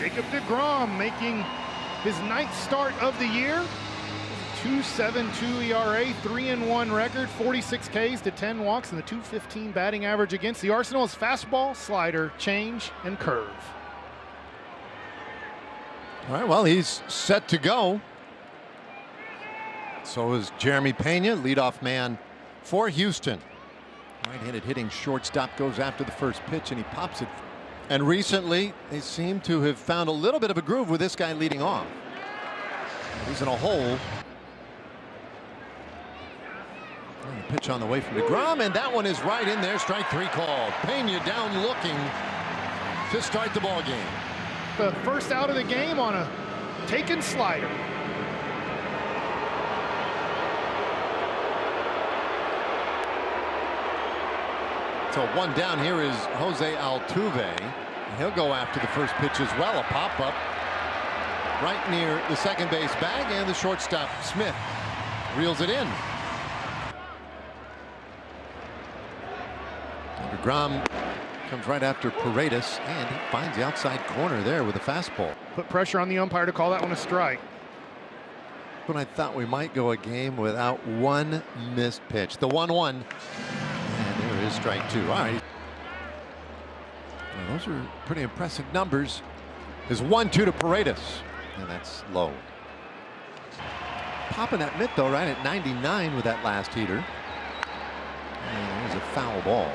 Jacob deGrom making his 9th start of the year. 2.72 ERA, 3-1 record, 46 Ks to 10 walks, and the .215 batting average against the Arsenal is fastball, slider, change, and curve. All right, well, he's set to go. So is Jeremy Pena, leadoff man for Houston. Right-handed hitting shortstop goes after the first pitch, and he pops it. And recently, they seem to have found a little bit of a groove with this guy leading off. He's in a hole. And a pitch on the way from deGrom, and that one is right in there. Strike 3 called. Pena down looking to start the ball game. The first out of the game on a taken slider. So one down. Here is Jose Altuve. He'll go after the first pitch as well. A pop-up right near the second base bag, and the shortstop Smith reels it in. deGrom comes right after Paredes, and he finds the outside corner there with a fastball. Put pressure on the umpire to call that one a strike. But I thought we might go a game without one missed pitch. The 1-1. And there is strike 2. All right. Well, those are pretty impressive numbers. There's 1-2 to Paredes, and that's low. Popping that mitt though, right at 99 with that last heater. And there's a foul ball.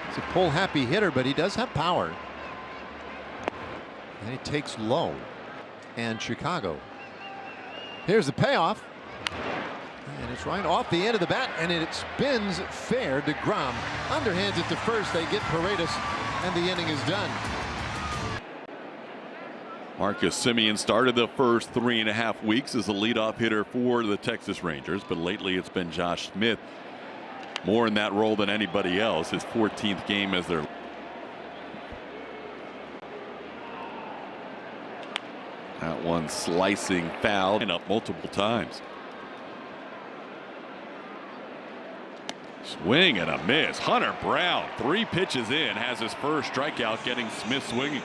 He's a pull happy hitter, but he does have power. And he takes low. And Chicago. Here's the payoff. And it's right off the end of the bat, and it spins fair. deGrom underhands it to first. They get Paredes, and the inning is done. Marcus Semien started the first 3.5 weeks as a leadoff hitter for the Texas Rangers, but lately it's been Josh Smith more in that role than anybody else. His 14th game as their that one slicing foul and up multiple times. Swing and a miss. Hunter Brown, 3 pitches in, has his first strikeout, getting Smith swinging.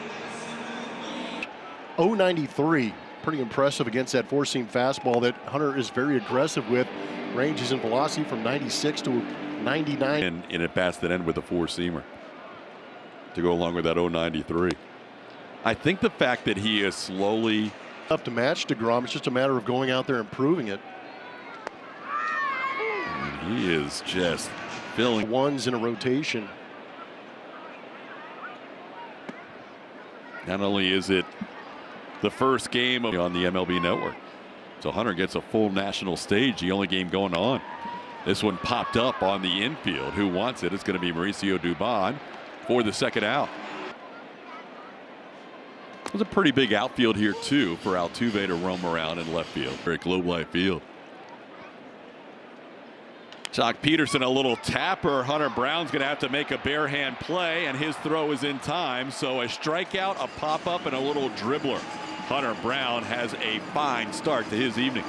0.93, pretty impressive against that four-seam fastball that Hunter is very aggressive with. Ranges in velocity from 96 to 99. And in at bats that end with a four-seamer to go along with that 0.93. I think the fact that he is slowly up to match deGrom, it's just a matter of going out there and proving it. And he is just filling ones in a rotation. Not only is it the first game on the MLB Network, so Hunter gets a full national stage, the only game going on. This one popped up on the infield. Who wants it? It's going to be Mauricio Dubon for the second out. It was a pretty big outfield here too for Altuve to roam around in left field, or at Globe Life Field. Jock Peterson, a little tapper. Hunter Brown's going to have to make a bare hand play, and his throw is in time. So a strikeout, a pop-up, and a little dribbler. Hunter Brown has a fine start to his evening.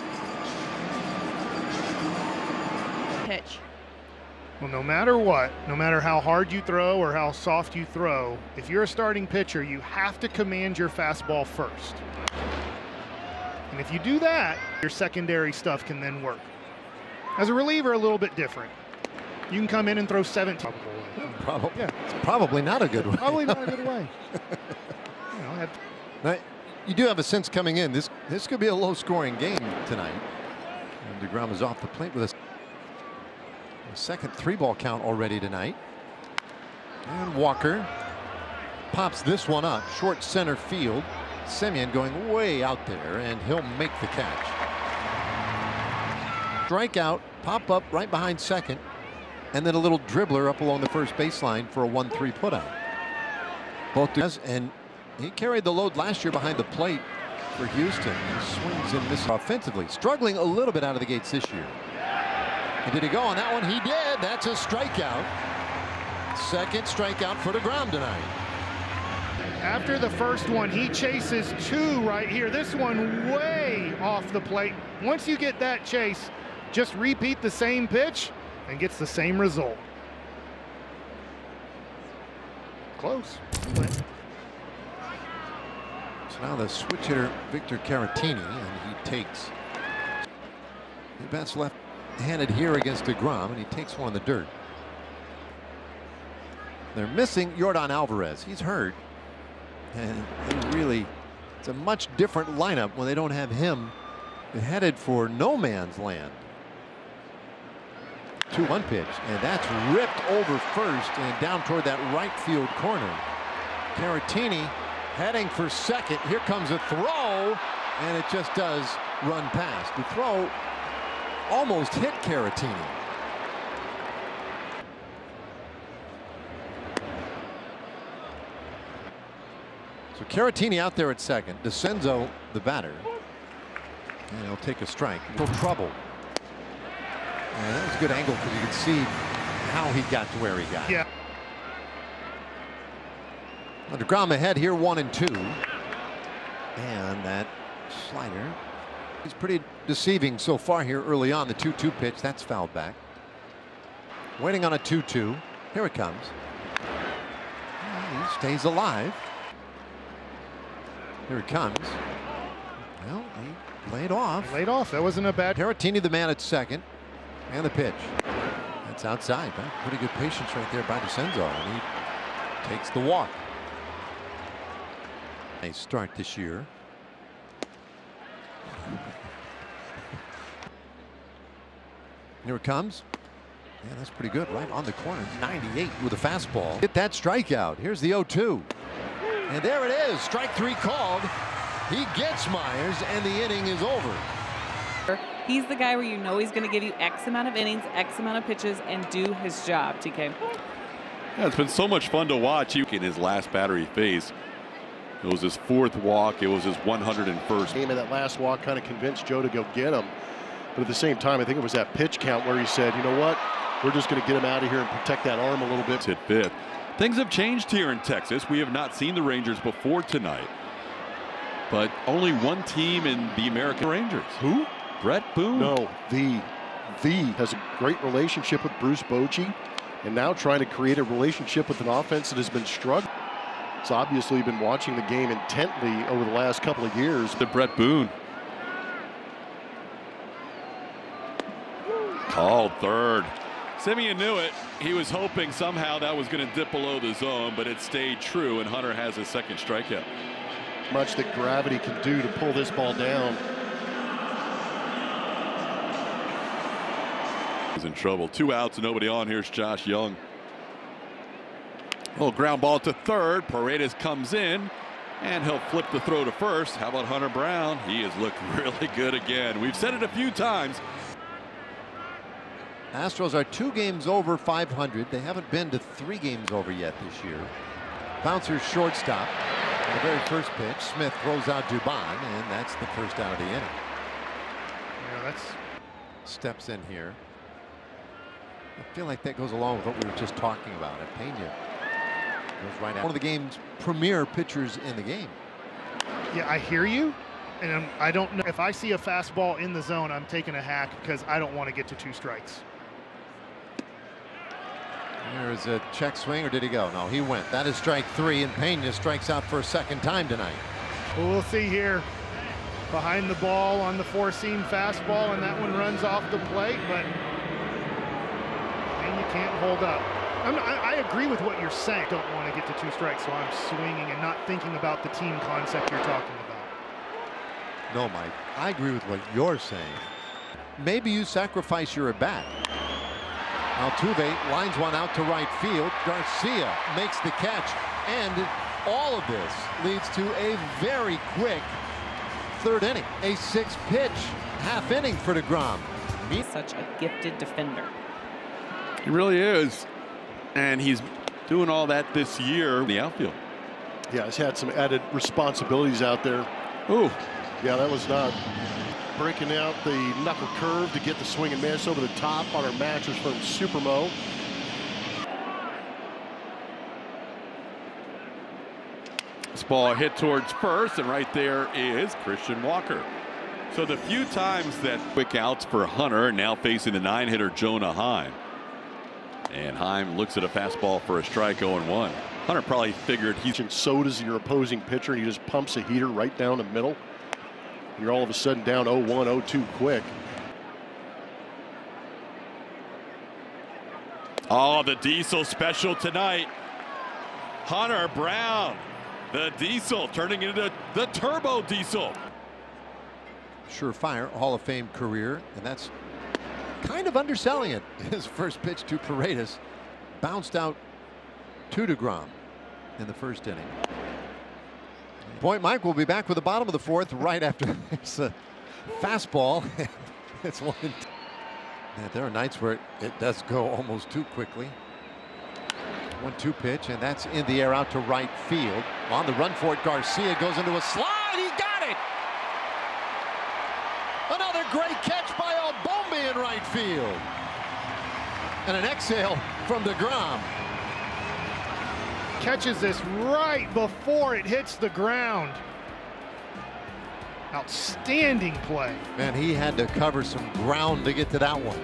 Pitch. Well, no matter what, no matter how hard you throw or how soft you throw, if you're a starting pitcher, you have to command your fastball first. And if you do that, your secondary stuff can then work. As a reliever, a little bit different. You can come in and throw 17. Probably, yeah. It's probably not a good way. Probably not a good way. Now, you do have a sense coming in. This could be a low-scoring game tonight. And deGrom is off the plate with a second 3-ball count already tonight. And Walker pops this one up, short center field. Semien going way out there, and he'll make the catch. Strikeout, pop up right behind second, and then a little dribbler up along the first baseline for a 1-3 putout. Both does, and he carried the load last year behind the plate for Houston. He swings and misses offensively, struggling a little bit out of the gates this year. And did he go on that one? He did. That's a strikeout. Second strikeout for deGrom tonight. After the first one, he chases 2 right here. This one way off the plate. Once you get that chase, just repeat the same pitch and gets the same result. Close. So now the switch hitter Victor Caratini, and he takes. He bats left-handed here against deGrom, and he takes one in the dirt. They're missing Yordan Alvarez. He's hurt, and it's a much different lineup when they don't have him. They're headed for no man's land. 2-1 pitch, and that's ripped over first and down toward that right field corner. Caratini heading for second. Here comes a throw, and it just does run past. The throw almost hit Caratini. So Caratini out there at second. DeCenzo, the batter. And he'll take a strike. Little trouble. And that was a good angle because you could see how he got to where he got. Yeah. deGrom ahead here, 1-2. And that slider is pretty deceiving so far here early on. The 2-2 pitch, that's fouled back. Waiting on a 2-2. Here it comes. He stays alive. Here it comes. Well, he laid off. Laid off. That wasn't a bad. Caratini, the man at second. And the pitch. That's outside. Pretty good patience right there by DeCenzo. And he takes the walk. Nice start this year. Here it comes. Yeah, that's pretty good. Right on the corner. 98 with a fastball. Get that strikeout. Here's the 0-2. And there it is. Strike 3 called. He gets Myers, and the inning is over. He's the guy where you know he's going to give you X amount of innings, X amount of pitches, and do his job, TK. Yeah, it's been so much fun to watch. In his last battery phase, it was his 4th walk. It was his 101st game, and that last walk kind of convinced Joe to go get him. But at the same time, I think it was that pitch count where he said, you know what, we're just going to get him out of here and protect that arm a little bit. Hit 5th. Things have changed here in Texas. We have not seen the Rangers before tonight, but only one team in the American Rangers. Who? Brett Boone. No, the has a great relationship with Bruce Bochy, and now trying to create a relationship with an offense that has been struggling. It's obviously been watching the game intently over the last couple of years. To Brett Boone. Called third. Simeon knew it. He was hoping somehow that was going to dip below the zone, but it stayed true, and Hunter has his 2nd strikeout. Much that gravity can do to pull this ball down. He's in trouble. 2 outs and nobody on. Here's Josh Young. Little ground ball to third. Paredes comes in, and he'll flip the throw to first. How about Hunter Brown? He has looked really good again. We've said it a few times. Astros are 2 games over 500. They haven't been to 3 games over yet this year. Bouncer shortstop. On the very first pitch, Smith throws out Dubon, and that's the first out of the inning. Yeah, that's. Steps in here. I feel like that goes along with what we were just talking about. Pena goes right out. One of the game's premier pitchers in the game. Yeah, I hear you. And I don't know if I see a fastball in the zone, I'm taking a hack because I don't want to get to 2 strikes. There's a check swing, or did he go? No, he went. That is strike 3, and Pena strikes out for a 2nd time tonight. Well, we'll see here. Behind the ball on the 4-seam fastball, and that one runs off the plate, but Pena can't hold up. I agree with what you're saying. Don't want to get to 2 strikes, so I'm swinging and not thinking about the team concept you're talking about. No, Mike, I agree with what you're saying. Maybe you sacrifice your at-bat. Altuve lines one out to right field. Garcia makes the catch, and all of this leads to a very quick 3rd inning. A 6-pitch half inning for deGrom. He's such a gifted defender. He really is, and he's doing all that this year in the outfield. Yeah, he's had some added responsibilities out there. Ooh. Yeah, that was not breaking out the knuckle curve to get the swing and miss over the top on our mattress from Supermo. This ball hit towards first, and right there is Christian Walker. So the few times that quick outs for Hunter, now facing the 9-hitter Jonah Heim. And Heim looks at a fastball for a strike, 0-1. Hunter probably figured he's. And so does your opposing pitcher, and he just pumps a heater right down the middle. And you're all of a sudden down 0-1, 0-2 quick. Oh, the Diesel special tonight. Hunter Brown, the Diesel, turning into the Turbo Diesel. Surefire Hall of Fame career, and that's kind of underselling it. His first pitch to Paredes bounced out to deGrom in the first inning. Point Mike will be back with the bottom of the fourth right after it's a fastball. It's 1-2. Yeah, there are nights where it does go almost too quickly. 1-2 pitch, and that's in the air out to right field. On the run for it, Garcia goes into a slide. He got it! Another great catch by Albombi in right field. And an exhale from deGrom. Catches this right before it hits the ground. Outstanding play. Man, he had to cover some ground to get to that one.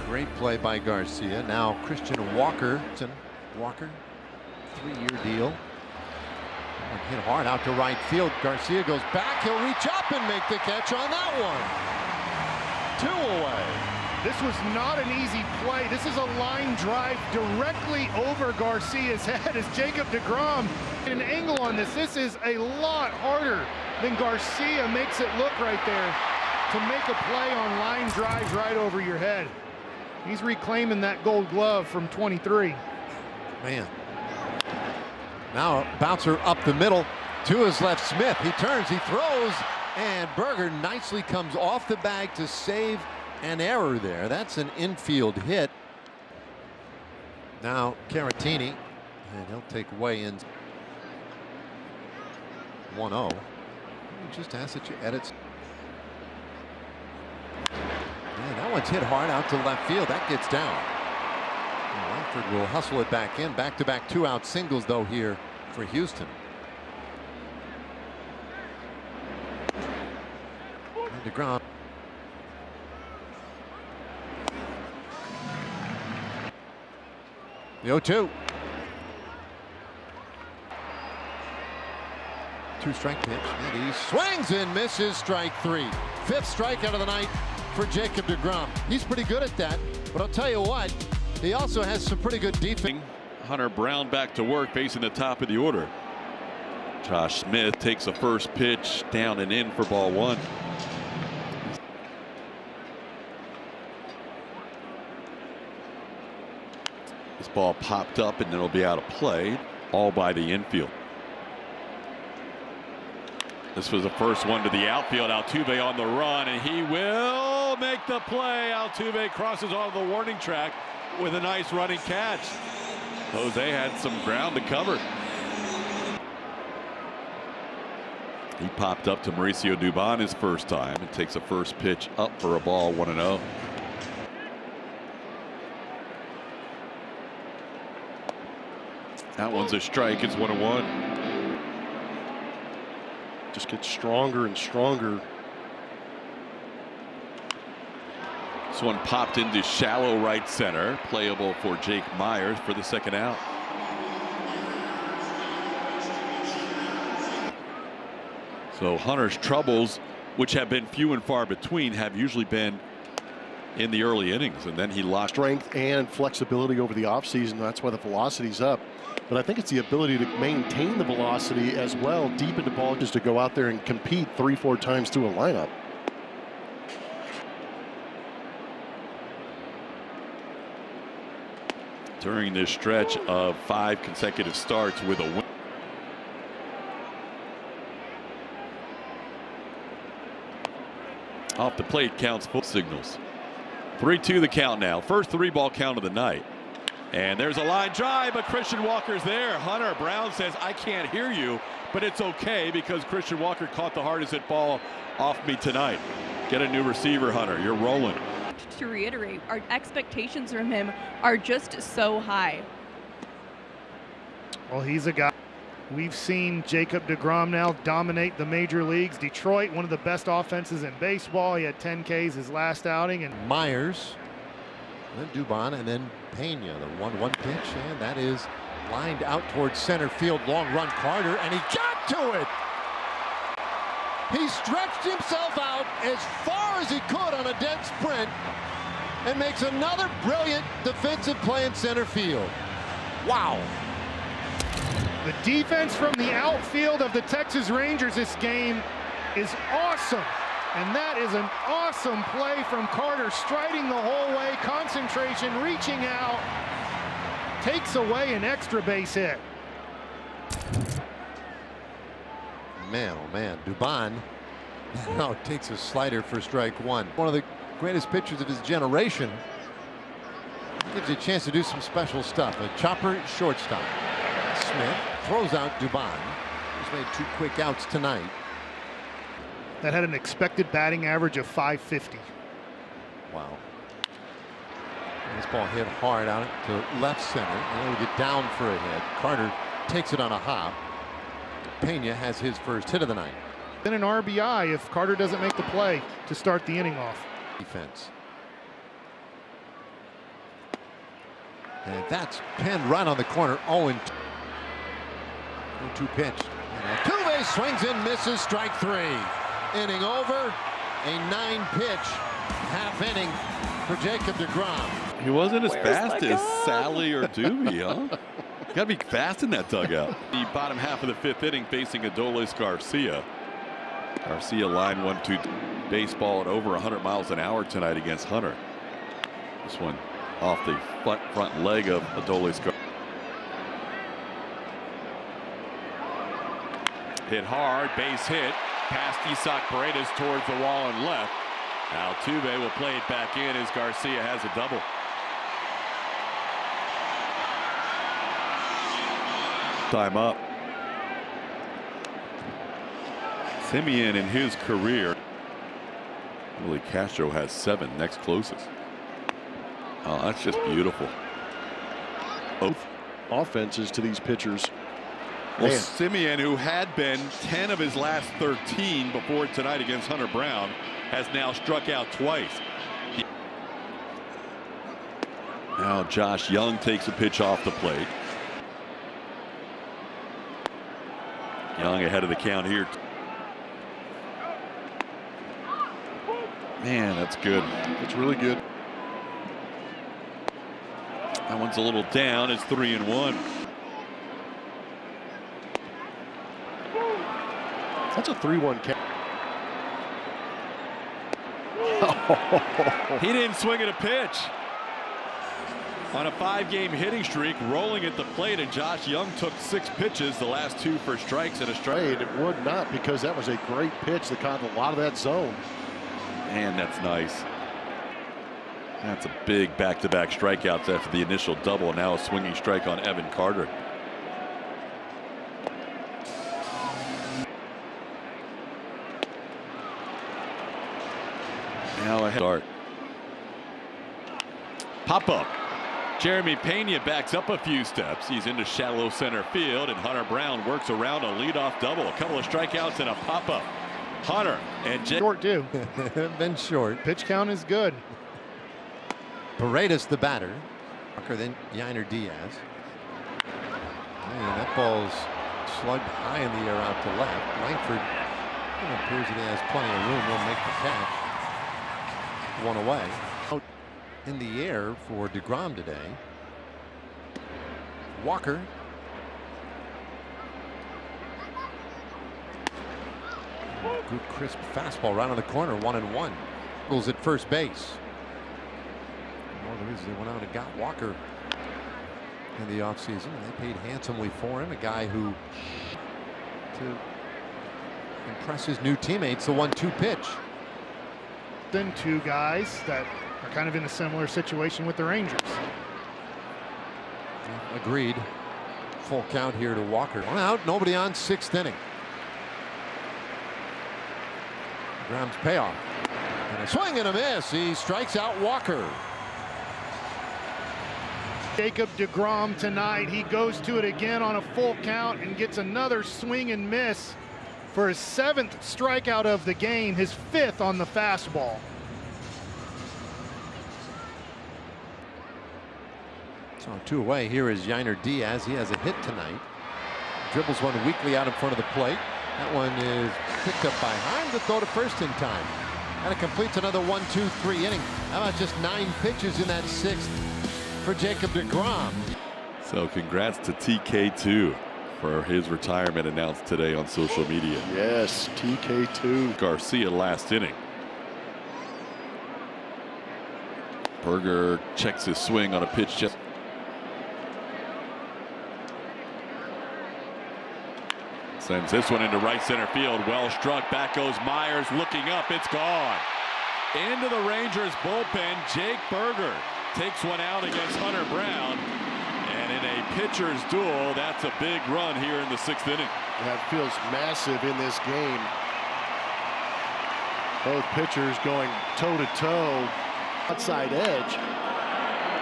Great play by Garcia. Now Christian Walker. Walker, 3-year deal. And hit hard out to right field. Garcia goes back. He'll reach up and make the catch on that one. 2 away. This was not an easy play. This is a line drive directly over Garcia's head as Jacob deGrom. An angle on this. This is a lot harder than Garcia makes it look right there to make a play on line drives right over your head. He's reclaiming that gold glove from 23. Man. Now a bouncer up the middle to his left. Smith. He turns, he throws, and Berger nicely comes off the bag to save an error there. That's an infield hit. Now Caratini, and he'll take weigh-ins. 1-0. Just ask that you edit. Yeah, that one's hit hard out to left field. That gets down. And Langford will hustle it back in. Back-to-back 2-out singles though here for Houston. And deGrom. The 0-2. 2-strike pitch, and he swings and misses. Strike 3. 5th strikeout of the night for Jacob deGrom. He's pretty good at that, but I'll tell you what, he also has some pretty good defense. Hunter Brown back to work, facing the top of the order. Josh Smith takes the first pitch down and in for ball 1. This ball popped up and it'll be out of play, all by the infield. This was the first one to the outfield. Altuve on the run, and he will make the play. Altuve crosses onto the warning track with a nice running catch. Jose had some ground to cover. He popped up to Mauricio Dubon his first time and takes a first pitch up for a ball, 1-0. That one's a strike. It's 1-1. Just gets stronger and stronger. This one popped into shallow right center, playable for Jake Myers for the second out. So Hunter's troubles, which have been few and far between, have usually been in the early innings, and then he lost strength and flexibility over the offseason. That's why the velocity's up. But I think it's the ability to maintain the velocity as well deep into ball, just to go out there and compete 3-4 times through a lineup. During this stretch of 5 consecutive starts with a win. Off the plate, counts full signals. 3-2 the count now. First 3-ball count of the night. And there's a line drive, but Christian Walker's there. Hunter Brown says, I can't hear you, but it's okay because Christian Walker caught the hardest hit ball off me tonight. Get a new receiver, Hunter. You're rolling. To reiterate, our expectations from him are just so high. Well, he's a guy. We've seen Jacob deGrom now dominate the major leagues. Detroit, one of the best offenses in baseball. He had 10 Ks his last outing. And Myers then Dubon, and then Pena. The 1-1 pitch, and that is lined out towards center field. Long run, Carter, and he got to it. He stretched himself out as far as he could on a dead sprint and makes another brilliant defensive play in center field. Wow. The defense from the outfield of the Texas Rangers this game is awesome. And that is an awesome play from Carter, striding the whole way, concentration, reaching out, takes away an extra base hit. Man, oh man, Dubon now takes a slider for strike one. One of the greatest pitchers of his generation. Gives you a chance to do some special stuff. A chopper shortstop. Smith throws out Dubon. He's made 2 quick outs tonight. That had an expected batting average of .550. Wow. This ball hit hard out to left center, and it'll get down for a hit. Carter takes it on a hop. Pena has his first hit of the night. Then an RBI if Carter doesn't make the play to start the inning off. Defense. And that's pinned right on the corner. 0-2 pitched. And Altuve swings and misses. Strike 3. Inning over. A 9-pitch half inning for Jacob deGrom. He wasn't as fast as Sally or Doobie, huh? Got to be fast in that dugout. The bottom half of the 5th inning facing Adolis Garcia. Garcia line 1-2 baseball at over 100 miles an hour tonight against Hunter. This one off the front leg of Adolis Garcia. Hit hard, base hit, past Isaac Paredes towards the wall and left. Altuve will play it back in as Garcia has a double. Time up. Simeon in his career. Willie Castro has 7. Next closest. Oh, that's just beautiful. Both offenses to these pitchers. Well, Man. Simeon, who had been 10 of his last 13 before tonight against Hunter Brown, has now struck out twice. Now Josh Young takes a pitch off the plate. Young ahead of the count here. Man, that's good. It's really good. That one's a little down. It's 3-1. That's a 3-1 count. He didn't swing at a pitch. On a 5-game hitting streak, rolling at the plate, and Josh Young took 6 pitches, the last 2 for strikes and a strike. It would not, because that was a great pitch that caught a lot of that zone. Man, that's nice. That's a big back-to-back strikeouts after the initial double. Now a swinging strike on Evan Carter. Now ahead. Start. Pop up. Jeremy Pena backs up a few steps. He's into shallow center field, and Hunter Brown works around a leadoff double. A couple of strikeouts and a pop up. Hunter and Short too. Been short. Pitch count is good. Paredes the batter. Walker, then Yainer Diaz. And that ball's slugged high in the air out to left. Langford, it appears that he has plenty of room. Will make the catch. 1 away. Out in the air for deGrom today. Walker. Good crisp fastball right on the corner. 1-1. Eagles at first base. One of the reasons they went out and got Walker in the offseason, and they paid handsomely for him. A guy who, to impress his new teammates, the 1-2 pitch. Then 2 guys that are kind of in a similar situation with the Rangers. Agreed. Full count here to Walker. 1 out, nobody on, 6th inning. Degrom's payoff. And a swing and a miss. He strikes out Walker. Jacob deGrom tonight. He goes to it again on a full count and gets another swing and miss for his 7th strikeout of the game, his 5th on the fastball. So 2 away. Here is Yainer Diaz. He has a hit tonight. Dribbles one weakly out in front of the plate. That one is picked up by Heim to throw to first in time. And it completes another 1-2-3 inning. How about just 9 pitches in that 6th for Jacob deGrom? So congrats to TK2 for his retirement announced today on social media. Yes, TK2. Garcia last inning. Berger checks his swing on a pitch just. Sends this one into right center field. Well struck. Back goes Myers. Looking up. It's gone. Into the Rangers bullpen. Jake Berger takes one out against Hunter Brown. And in a pitcher's duel, that's a big run here in the 6th inning. That feels massive in this game. Both pitchers going toe-to-toe, outside edge.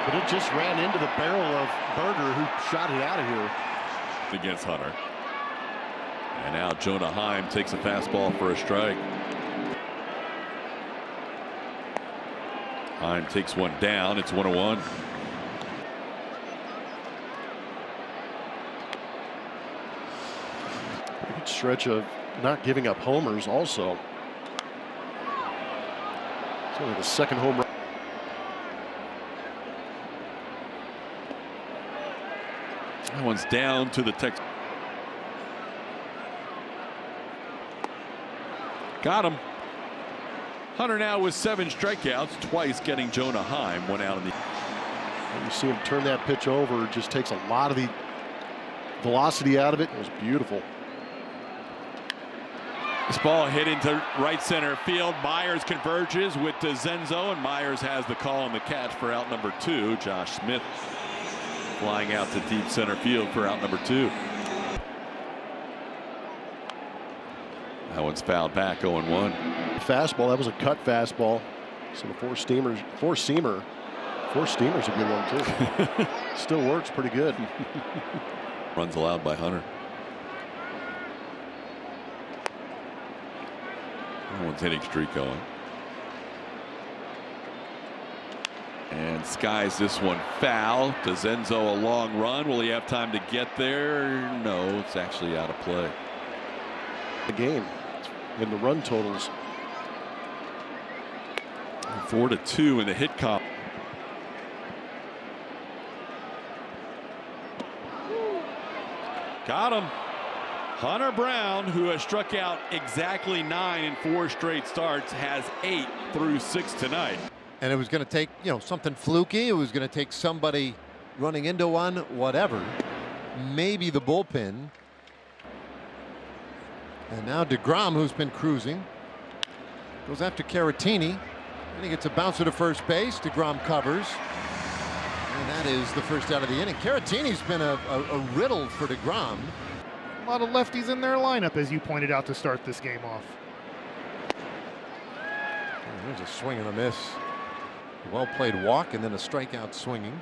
But it just ran into the barrel of Berger, who shot it out of here. Against Hunter. And now Jonah Heim takes a fastball for a strike. Heim takes one down. It's 1-1. Good stretch of not giving up homers also. It's only the 2nd home run. That one's down to the Texas. Got him. Hunter now with 7 strikeouts, twice getting Jonah Heim, one out in the. And you see him turn that pitch over, just takes a lot of the velocity out of it. It was beautiful. This ball hit into right center field. Myers converges with Zenzo, and Myers has the call on the catch for out number 2. Josh Smith flying out to deep center field for out number 2. That one's fouled back, 0-1. Fastball, that was a cut fastball. So the four-seamer's a good one too. Still works pretty good. Runs allowed by Hunter. That one's hitting streak going. And skies this one foul. To Zenzo a long run. Will he have time to get there? No, it's actually out of play. The game in the run totals. 4-2 in the hit column. Got him. Hunter Brown, who has struck out exactly 9 in 4 straight starts, has 8 through 6 tonight. And it was going to take, something fluky. It was going to take somebody running into one, whatever. Maybe the bullpen. And now deGrom, who's been cruising, goes after Caratini. And he gets a bouncer to first base. deGrom covers. And that is the first out of the inning. Caratini's been a riddle for deGrom. A lot of lefties in their lineup, as you pointed out to start this game off. There's a swing and a miss. Well played walk and then a strikeout swinging.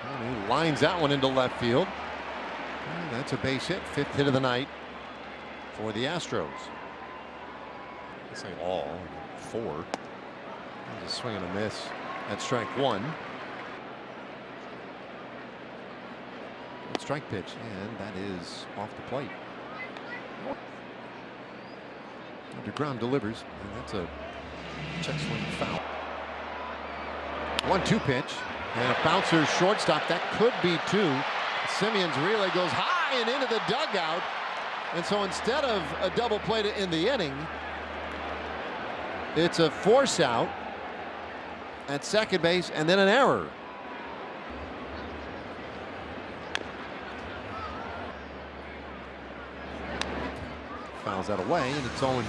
And he lines that one into left field. And that's a base hit. 5th hit of the night for the Astros. This ain't all. 4. There's a swing and a miss. That's strike 1. Strike pitch, and that is off the plate. deGrom delivers, and that's a check swing foul. 1-2 pitch, and a bouncer shortstop. That could be 2. Simeon's relay goes high and into the dugout, and so instead of a double play to end the inning, it's a force out at second base, and then an error. Fouls that away, and it's 0.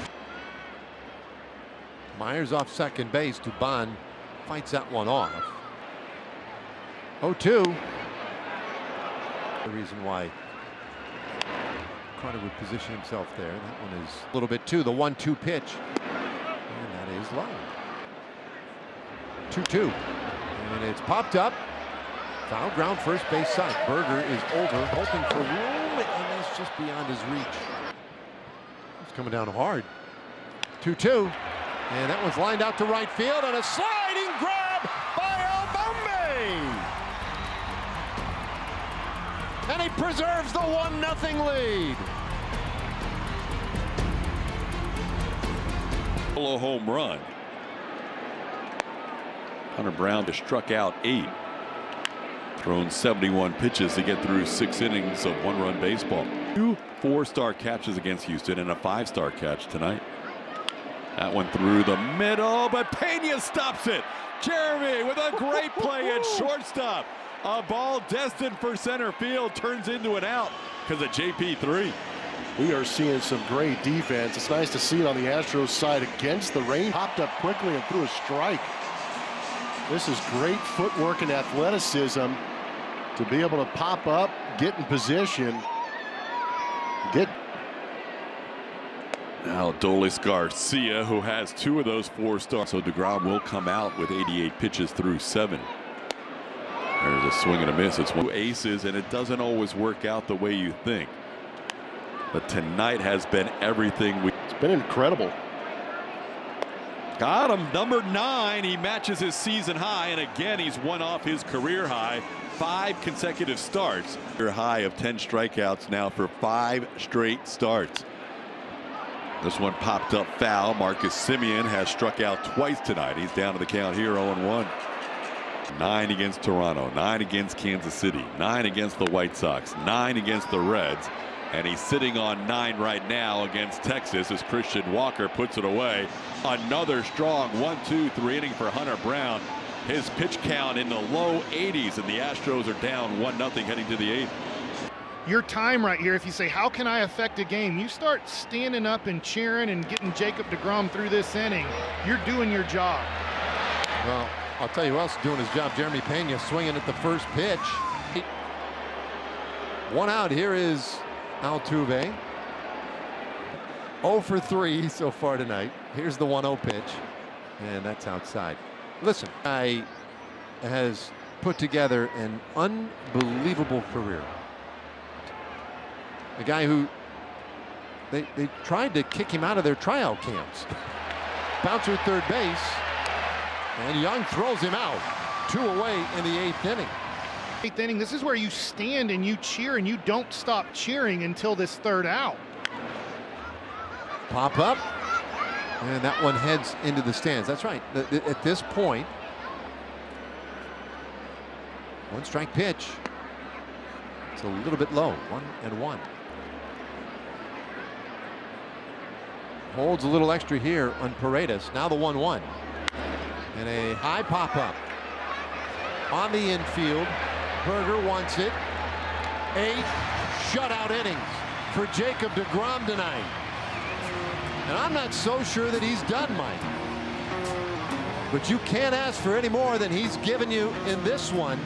Myers off second base. Dubon fights that one off. 0-2. The reason why Carter would position himself there. That one is a little bit too. The 1-2 pitch, and that is low. 2-2, and it's popped up. Foul ground, first base side. Berger is over, hoping for room, and that's just beyond his reach. Coming down hard. 2-2, and that one's lined out to right field, and a sliding grab by Albumbe. And he preserves the 1-0 lead. Solo home run. Hunter Brown just struck out 8. Thrown 71 pitches to get through 6 innings of 1-run baseball. 2 4-star catches against Houston and a 5-star catch tonight. That one through the middle, but Pena stops it. Jeremy with a great play at shortstop. A ball destined for center field turns into an out because of JP3. We are seeing some great defense. It's nice to see it on the Astros side against the rain. Popped up quickly and threw a strike. This is great footwork and athleticism to be able to pop up, get in position, get. Now Dolis Garcia, who has 2 of those 4-stars. So deGrom will come out with 88 pitches through 7. There's a swing and a miss. It's 2 aces, and it doesn't always work out the way you think. But tonight has been everything. It's been incredible. Got him, number 9. He matches his season high, and again he's one off his career high. 5 consecutive starts. Career high of 10 strikeouts now for 5 straight starts. This one popped up foul. Marcus Semien has struck out twice tonight. He's down to the count here, 0-1. 9 against Toronto, 9 against Kansas City, 9 against the White Sox, 9 against the Reds. And he's sitting on 9 right now against Texas as Christian Walker puts it away. Another strong 1-2-3 inning for Hunter Brown. His pitch count in the low 80s, and the Astros are down 1-0 heading to the 8th. Your time right here, if you say, how can I affect a game? You start standing up and cheering and getting Jacob deGrom through this inning. You're doing your job. Well, I'll tell you who else is doing his job. Jeremy Pena swinging at the first pitch. 1 out. Here is Altuve. 0 for 3 so far tonight. Here's the 1-0 pitch, and that's outside. Listen, guy has put together an unbelievable career. The guy who they tried to kick him out of their tryout camps. Bouncer at third base, and Young throws him out. 2 away in the 8th inning. 8th inning, this is where you stand and you cheer, and you don't stop cheering until this 3rd out. Pop up, and that one heads into the stands. That's right. At this point, 1-strike pitch. It's a little bit low. 1-1. Holds a little extra here on Paredes. Now the 1-1. And a high pop up on the infield. Berger wants it. 8 shutout innings for Jacob deGrom tonight. And I'm not so sure that he's done, Mike. But you can't ask for any more than he's given you in this one.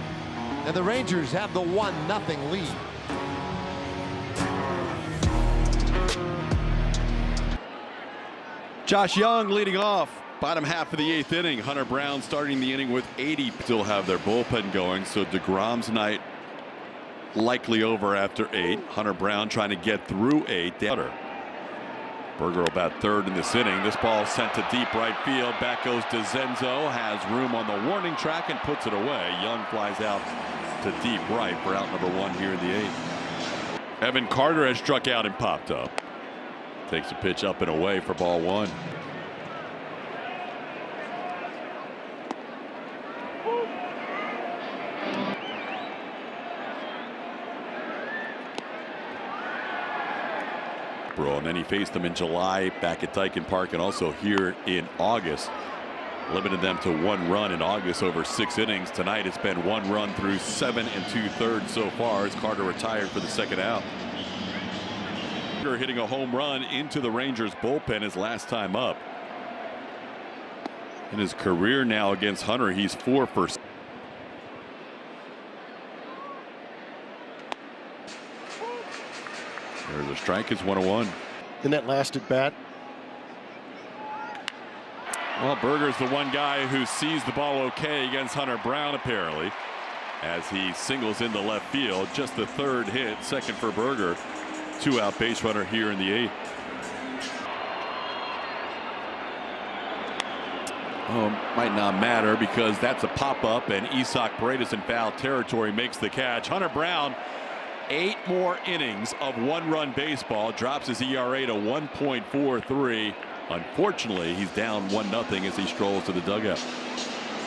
And the Rangers have the 1-0 lead. Josh Young leading off. Bottom half of the 8th inning. Hunter Brown starting the inning with 80. Still have their bullpen going, so deGrom's night likely over after 8. Hunter Brown trying to get through 8. Berger about 3rd in this inning. This ball sent to deep right field. Back goes to Zenzo. Has room on the warning track and puts it away. Young flies out to deep right for out number 1 here in the 8th. Evan Carter has struck out and popped up. Takes a pitch up and away for ball 1. And then he faced them in July back at Dyken Park and also here in August. Limited them to 1 run in August over 6 innings. Tonight it's been 1 run through 7 2/3 so far as Carter retired for the 2nd out. Hitting a home run into the Rangers bullpen his last time up. In his career now against Hunter, he's 4 for. There's a strike. It's 1-1. In that last at bat. Well, Berger's the one guy who sees the ball okay against Hunter Brown apparently, as he singles into left field. Just the 3rd hit, 2nd for Berger. 2-out base runner here in the 8th. might not matter because that's a pop-up, and Isak Paredes in foul territory makes the catch. Hunter Brown, 8 more innings of one-run baseball, drops his ERA to 1.43. Unfortunately, he's down 1-0 as he strolls to the dugout.